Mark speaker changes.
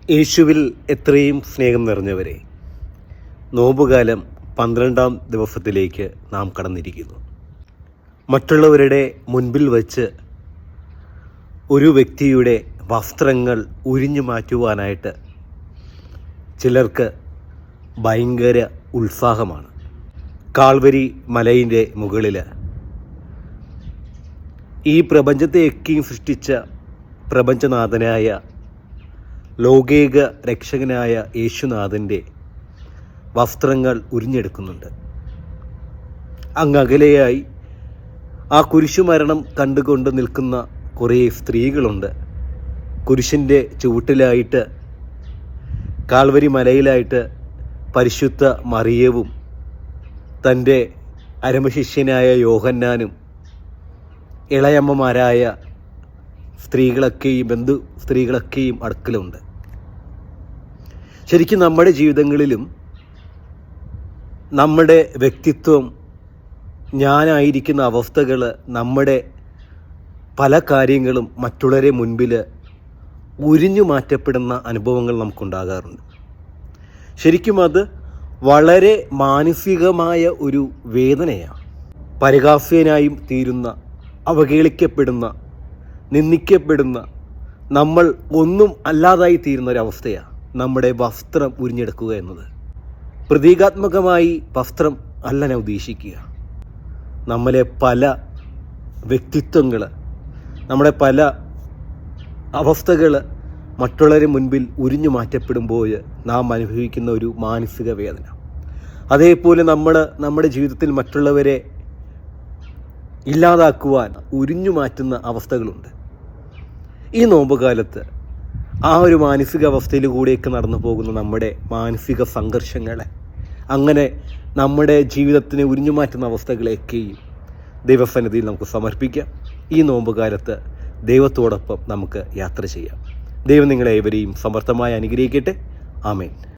Speaker 1: യേശുവിൽ എത്രയും സ്നേഹം നിറഞ്ഞവരെ, നോമ്പുകാലം 12-ാം ദിവസത്തിലേക്ക് നാം കടന്നിരിക്കുന്നു. മറ്റുള്ളവരുടെ മുൻപിൽ വച്ച് ഒരു വ്യക്തിയുടെ വസ്ത്രങ്ങൾ ഉരിഞ്ഞു മാറ്റുവാനായിട്ട് ചിലർക്ക് ഭയങ്കര ഉത്സാഹമാണ്. കാൽവരി മലയിൻ്റെ മുകളിൽ ഈ പ്രപഞ്ചത്തെയൊക്കെയും സൃഷ്ടിച്ച പ്രപഞ്ചനാഥനായ ലോകൈക രക്ഷകനായ യേശുനാഥൻ്റെ വസ്ത്രങ്ങൾ ഉരിഞ്ഞെടുക്കുന്നുണ്ട്. അങ്ങകലെയായി ആ കുരിശുമരണം കണ്ടുകൊണ്ട് നിൽക്കുന്ന കുറേ സ്ത്രീകളുണ്ട്. കുരിശിൻ്റെ ചുവട്ടിലായിട്ട്, കാൽവരി മലയിലായിട്ട് പരിശുദ്ധ മറിയവും തൻ്റെ അരമശിഷ്യനായ യോഹന്നാനും ഇളയമ്മമാരായ ബന്ധു സ്ത്രീകളൊക്കെയും അടുക്കലുണ്ട്. ശരിക്കും നമ്മുടെ ജീവിതങ്ങളിലും നമ്മുടെ വ്യക്തിത്വം, ഞാനായിരിക്കുന്ന അവസ്ഥകൾ, നമ്മുടെ പല കാര്യങ്ങളും മറ്റുള്ളവരെ മുൻപിൽ ഉരിഞ്ഞു മാറ്റപ്പെടുന്ന അനുഭവങ്ങൾ നമുക്കുണ്ടാകാറുണ്ട്. ശരിക്കും അത് വളരെ മാനസികമായ ഒരു വേദനയാണ്. പരിഹാസ്യനായും തീരുന്ന, അവഹേളിക്കപ്പെടുന്ന, നിന്ദിക്കപ്പെടുന്ന, നമ്മൾ ഒന്നും അല്ലാതായി തീരുന്ന ഒരവസ്ഥയാണ് നമ്മുടെ വസ്ത്രം ഉരിഞ്ഞെടുക്കുക എന്നത്. പ്രതീകാത്മകമായി വസ്ത്രം അല്ല ഞാൻ ഉദ്ദേശിക്കുക. നമ്മളെ പല വ്യക്തിത്വങ്ങൾ, നമ്മുടെ പല അവസ്ഥകൾ മറ്റുള്ളവരെ മുൻപിൽ ഉരിഞ്ഞു മാറ്റപ്പെടുമ്പോൾ നാം അനുഭവിക്കുന്ന ഒരു മാനസിക വേദന. അതേപോലെ നമ്മുടെ ജീവിതത്തിൽ മറ്റുള്ളവരെ ഇല്ലാതാക്കുവാൻ ഉരിഞ്ഞു മാറ്റുന്ന അവസ്ഥകളുണ്ട്. ഈ നോമ്പുകാലത്ത് ആ ഒരു മാനസികാവസ്ഥയിൽ കൂടെയൊക്കെ നടന്നു പോകുന്ന നമ്മുടെ മാനസിക സംഘർഷങ്ങളെ, അങ്ങനെ നമ്മുടെ ജീവിതത്തിനെ ഉരിഞ്ഞു മാറ്റുന്ന അവസ്ഥകളെയൊക്കെയും ദൈവസന്നിധിയിൽ നമുക്ക് സമർപ്പിക്കാം. ഈ നോമ്പുകാലത്ത് ദൈവത്തോടൊപ്പം നമുക്ക് യാത്ര ചെയ്യാം. ദൈവം നിങ്ങളെ ഏവരെയും സമർത്ഥമായി അനുഗ്രഹിക്കട്ടെ. ആമേൻ.